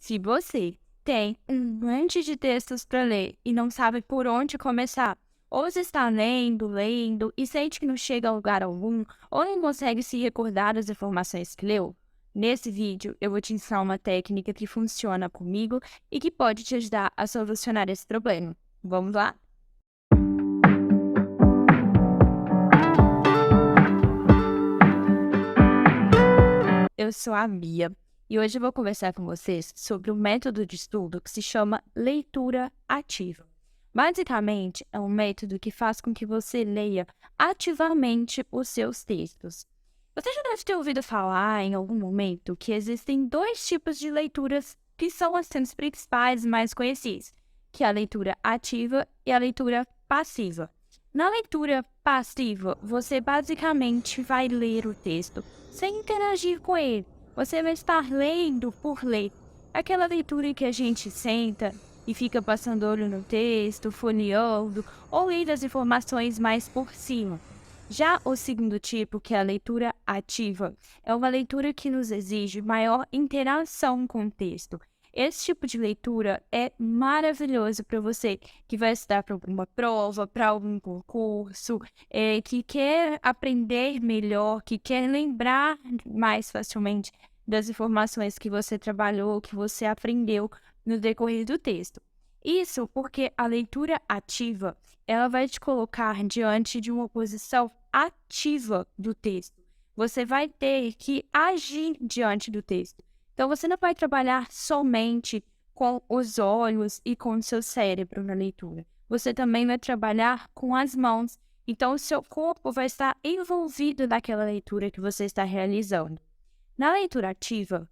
Se você tem um monte de textos para ler e não sabe por onde começar, ou você está lendo e sente que não chega a lugar algum, ou não consegue se recordar das informações que leu, nesse vídeo eu vou te ensinar uma técnica que funciona comigo e que pode te ajudar a solucionar esse problema. Vamos lá? Eu sou a Bia e hoje eu vou conversar com vocês sobre um método de estudo que se chama leitura ativa. Basicamente, é um método que faz com que você leia ativamente os seus textos. Você já deve ter ouvido falar em algum momento que existem dois tipos de leituras que são os principais e mais conhecidos, que é a leitura ativa e a leitura passiva. Na leitura passiva, você basicamente vai ler o texto sem interagir com ele. Você vai estar lendo por ler. Aquela leitura em que a gente senta e fica passando olho no texto, folheando ou lendo as informações mais por cima. Já o segundo tipo, que é a leitura ativa, é uma leitura que nos exige maior interação com o texto. Esse tipo de leitura é maravilhoso para você que vai estudar para alguma prova, para algum concurso, que quer aprender melhor, que quer lembrar mais facilmente das informações que você trabalhou, que você aprendeu no decorrer do texto. Isso porque a leitura ativa, ela vai te colocar diante de uma posição ativa do texto. Você vai ter que agir diante do texto. Então, você não vai trabalhar somente com os olhos e com o seu cérebro na leitura. Você também vai trabalhar com as mãos. Então, o seu corpo vai estar envolvido naquela leitura que você está realizando. Na leitura ativa,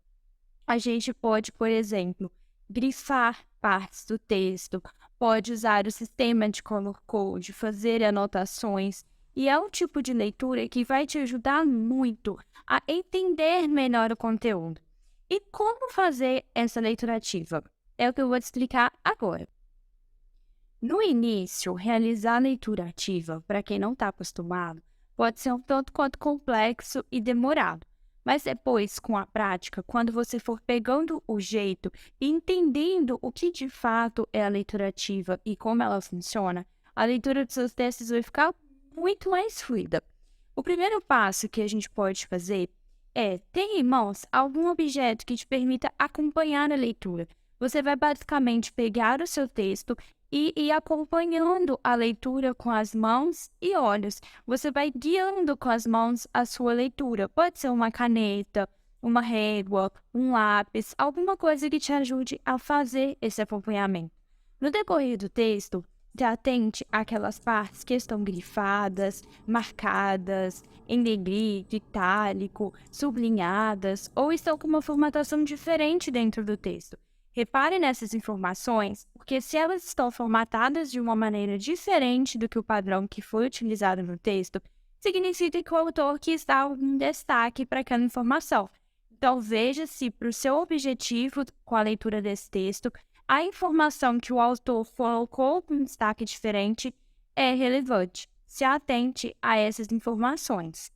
a gente pode, por exemplo, grifar partes do texto, pode usar o sistema de color code, fazer anotações, e é um tipo de leitura que vai te ajudar muito a entender melhor o conteúdo. E como fazer essa leitura ativa? É o que eu vou te explicar agora. No início, realizar a leitura ativa, para quem não está acostumado, pode ser um tanto quanto complexo e demorado. Mas depois, com a prática, quando você for pegando o jeito e entendendo o que de fato é a leitura ativa e como ela funciona, a leitura dos seus textos vai ficar muito mais fluida. O primeiro passo que a gente pode fazer é ter em mãos algum objeto que te permita acompanhar a leitura. Você vai basicamente pegar o seu texto e ir acompanhando a leitura com as mãos e olhos. Você vai guiando com as mãos a sua leitura. Pode ser uma caneta, uma régua, um lápis, alguma coisa que te ajude a fazer esse acompanhamento. No decorrer do texto, te atente àquelas partes que estão grifadas, marcadas, em negrito, itálico, sublinhadas ou estão com uma formatação diferente dentro do texto. Repare nessas informações, porque se elas estão formatadas de uma maneira diferente do que o padrão que foi utilizado no texto, significa que o autor quis dar um destaque para aquela informação. Então, veja se para o seu objetivo com a leitura desse texto, a informação que o autor colocou com um destaque diferente é relevante. Se atente a essas informações.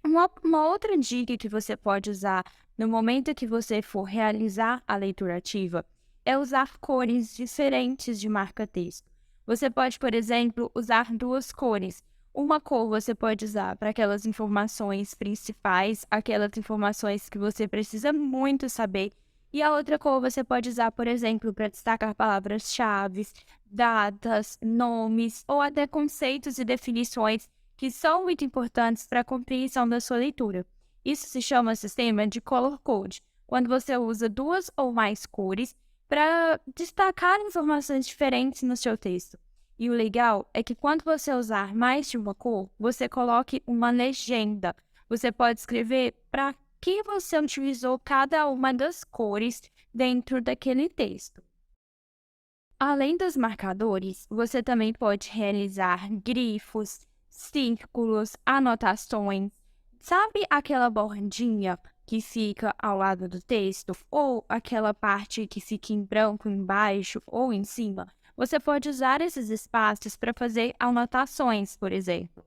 Uma outra dica que você pode usar no momento que você for realizar a leitura ativa é usar cores diferentes de marca-texto. Você pode, por exemplo, usar duas cores. Uma cor você pode usar para aquelas informações principais, aquelas informações que você precisa muito saber, e a outra cor você pode usar, por exemplo, para destacar palavras-chave, datas, nomes ou até conceitos e definições que são muito importantes para a compreensão da sua leitura. Isso se chama sistema de color code, quando você usa duas ou mais cores para destacar informações diferentes no seu texto. E o legal é que quando você usar mais de uma cor, você coloque uma legenda. Você pode escrever para que você utilizou cada uma das cores dentro daquele texto. Além dos marcadores, você também pode realizar grifos, círculos, anotações. Sabe aquela bordinha que fica ao lado do texto? Ou aquela parte que fica em branco embaixo ou em cima? Você pode usar esses espaços para fazer anotações, por exemplo.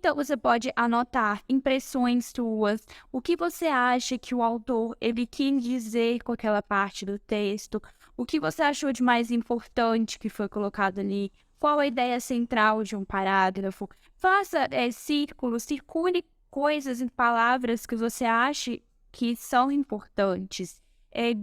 Então, você pode anotar impressões suas, o que você acha que o autor ele quis dizer com aquela parte do texto, o que você achou de mais importante que foi colocado ali, qual a ideia central de um parágrafo. Faça círculos, circule coisas em palavras que você ache que são importantes.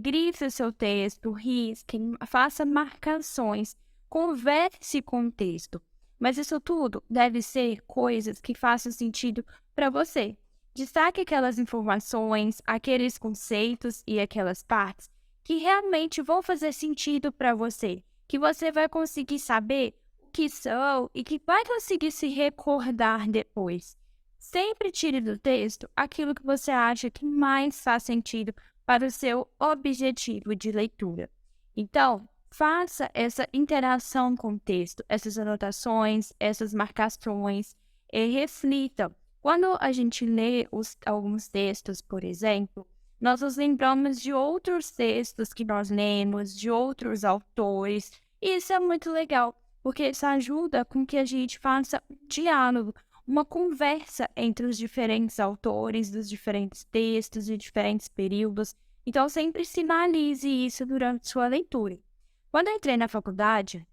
Grife o seu texto, risque, faça marcações, converse com o texto. Mas isso tudo deve ser coisas que façam sentido para você. Destaque aquelas informações, aqueles conceitos e aquelas partes que realmente vão fazer sentido para você, que você vai conseguir saber o que são e que vai conseguir se recordar depois. Sempre tire do texto aquilo que você acha que mais faz sentido para o seu objetivo de leitura. Então, faça essa interação com o texto, essas anotações, essas marcações, e reflita. Quando a gente lê alguns textos, por exemplo, nós nos lembramos de outros textos que nós lemos, de outros autores, e isso é muito legal, porque isso ajuda com que a gente faça um diálogo, uma conversa entre os diferentes autores, dos diferentes textos e diferentes períodos. Então, sempre sinalize isso durante sua leitura. Quando eu entrei na faculdade,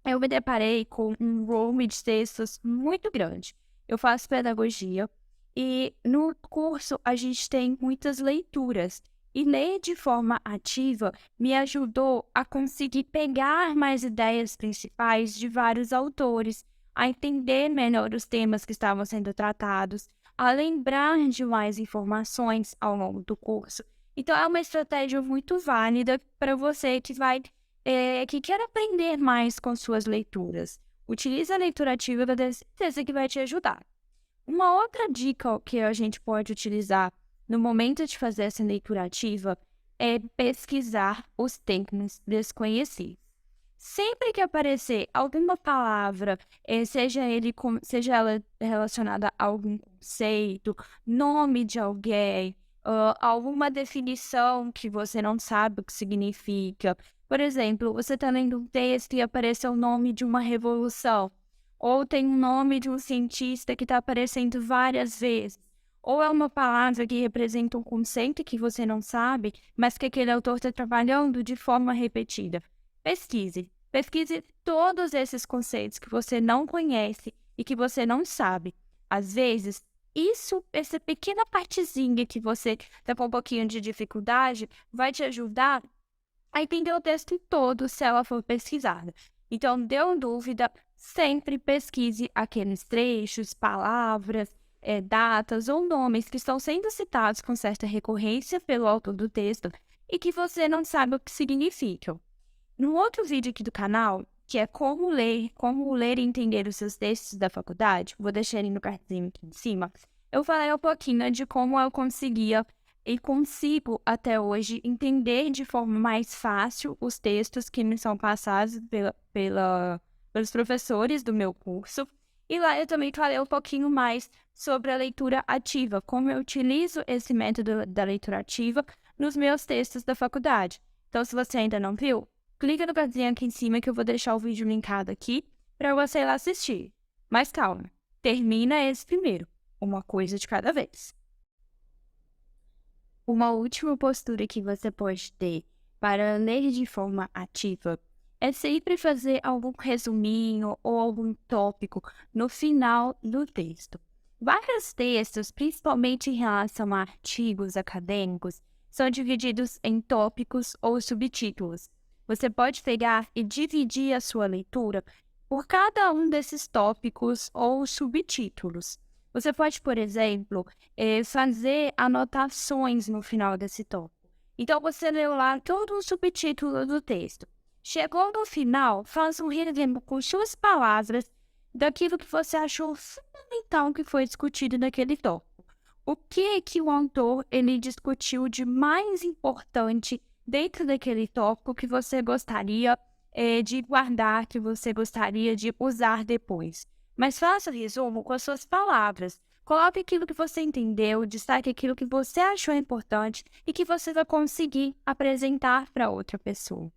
eu me deparei com um volume de textos muito grande. Eu faço pedagogia e no curso a gente tem muitas leituras. E ler de forma ativa me ajudou a conseguir pegar mais ideias principais de vários autores, a entender melhor os temas que estavam sendo tratados, a lembrar de mais informações ao longo do curso. Então, é uma estratégia muito válida para você que quer aprender mais com suas leituras. Utilize a leitura ativa, eu tenho certeza que vai te ajudar. Uma outra dica que a gente pode utilizar no momento de fazer essa leitura ativa é pesquisar os termos desconhecidos. Sempre que aparecer alguma palavra, seja ela relacionada a algum conceito, nome de alguém, alguma definição que você não sabe o que significa. Por exemplo, você está lendo um texto e apareceu o nome de uma revolução, ou tem um nome de um cientista que está aparecendo várias vezes, ou é uma palavra que representa um conceito que você não sabe, mas que aquele autor está trabalhando de forma repetida. Pesquise. Pesquise todos esses conceitos que você não conhece e que você não sabe. Às vezes, essa pequena partezinha que você está com um pouquinho de dificuldade, vai te ajudar a entender o texto todo se ela for pesquisada. Então, deu dúvida, sempre pesquise aqueles trechos, palavras, datas ou nomes que estão sendo citados com certa recorrência pelo autor do texto e que você não sabe o que significam. No outro vídeo aqui do canal, que é como ler e entender os seus textos da faculdade, vou deixar ele no cardzinho aqui em cima, eu falei um pouquinho de como eu conseguia e consigo até hoje entender de forma mais fácil os textos que me são passados pelos professores do meu curso. E lá eu também falei um pouquinho mais sobre a leitura ativa, como eu utilizo esse método da leitura ativa nos meus textos da faculdade. Então, se você ainda não viu, clica no cardzinho aqui em cima que eu vou deixar o vídeo linkado aqui para você ir lá assistir. Mas calma, termina esse primeiro, uma coisa de cada vez. Uma última postura que você pode ter para ler de forma ativa é sempre fazer algum resuminho ou algum tópico no final do texto. Vários textos, principalmente em relação a artigos acadêmicos, são divididos em tópicos ou subtítulos. Você pode pegar e dividir a sua leitura por cada um desses tópicos ou subtítulos. Você pode, por exemplo, fazer anotações no final desse tópico. Então, você leu lá todo o subtítulo do texto. Chegou no final, faz um resumo com suas palavras daquilo que você achou fundamental que foi discutido naquele tópico. O que o autor ele discutiu de mais importante dentro daquele tópico que você gostaria de guardar, que você gostaria de usar depois. Mas faça o resumo com as suas palavras. Coloque aquilo que você entendeu, destaque aquilo que você achou importante e que você vai conseguir apresentar para outra pessoa.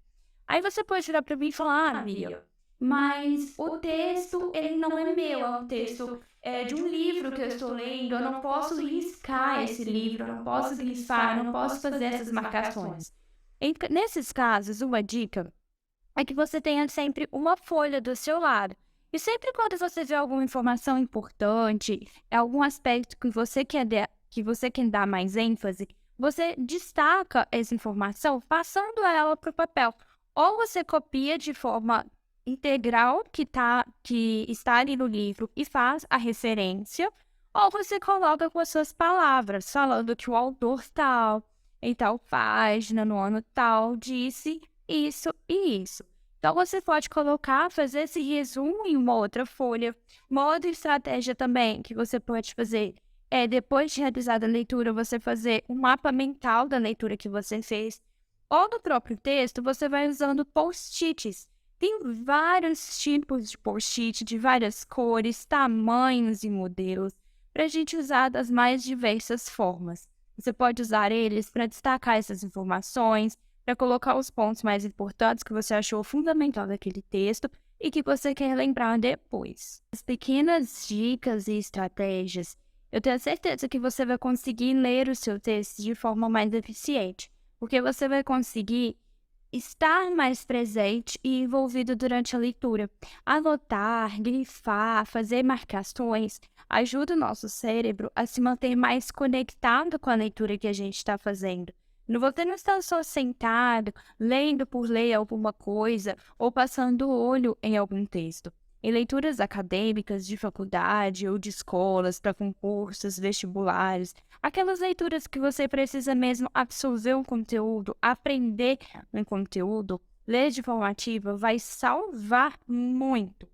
Aí você pode virar para mim e falar, Mia, mas o texto, ele não é meu, é um texto de um livro que eu estou lendo, eu não posso riscar esse livro, eu não posso grifar, eu não posso fazer essas marcações. Nesses casos, uma dica é que você tenha sempre uma folha do seu lado. E sempre quando você vê alguma informação importante, algum aspecto que você quer dar mais ênfase, você destaca essa informação passando ela para o papel. Ou você copia de forma integral que está ali no livro e faz a referência, ou você coloca com as suas palavras, falando que o autor tal, em tal página, no ano tal, disse isso e isso. Então, você pode colocar, fazer esse resumo em uma outra folha. Uma outra estratégia também que você pode fazer é, depois de realizada a leitura, você fazer um mapa mental da leitura que você fez. Ou no próprio texto, você vai usando post-its. Tem vários tipos de post-it, de várias cores, tamanhos e modelos, para a gente usar das mais diversas formas. Você pode usar eles para destacar essas informações, para colocar os pontos mais importantes que você achou fundamental daquele texto e que você quer lembrar depois. As pequenas dicas e estratégias, eu tenho certeza que você vai conseguir ler o seu texto de forma mais eficiente, porque você vai conseguir estar mais presente e envolvido durante a leitura. Anotar, grifar, fazer marcações ajuda o nosso cérebro a se manter mais conectado com a leitura que a gente está fazendo. Você não está só sentado, lendo por ler alguma coisa ou passando o olho em algum texto. Em leituras acadêmicas de faculdade ou de escolas para concursos, vestibulares, aquelas leituras que você precisa mesmo absorver um conteúdo, aprender um conteúdo, ler de forma ativa vai salvar muito.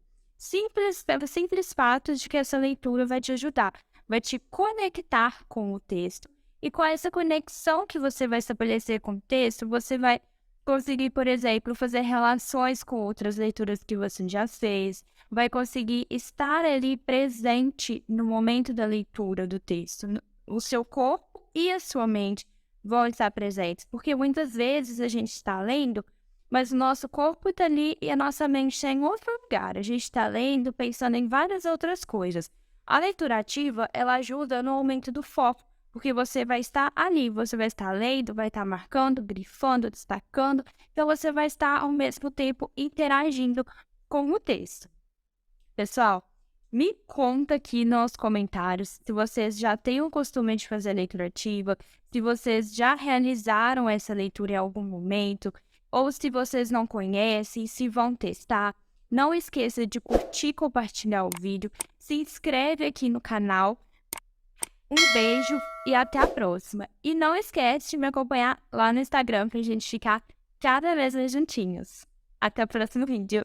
Pelo simples fato de que essa leitura vai te ajudar, vai te conectar com o texto. E com essa conexão que você vai estabelecer com o texto, você vai conseguir, por exemplo, fazer relações com outras leituras que você já fez, vai conseguir estar ali presente no momento da leitura do texto. O seu corpo e a sua mente vão estar presentes, porque muitas vezes a gente está lendo, mas o nosso corpo está ali e a nossa mente está em outro lugar. A gente está lendo, pensando em várias outras coisas. A leitura ativa, ela ajuda no aumento do foco, porque você vai estar ali, você vai estar lendo, vai estar marcando, grifando, destacando, então você vai estar ao mesmo tempo interagindo com o texto. Pessoal, me conta aqui nos comentários se vocês já têm o costume de fazer leitura ativa, se vocês já realizaram essa leitura em algum momento, ou se vocês não conhecem, se vão testar. Não esqueça de curtir e compartilhar o vídeo, se inscreve aqui no canal. Um beijo e até a próxima. E não esquece de me acompanhar lá no Instagram pra gente ficar cada vez mais juntinhos. Até o próximo vídeo.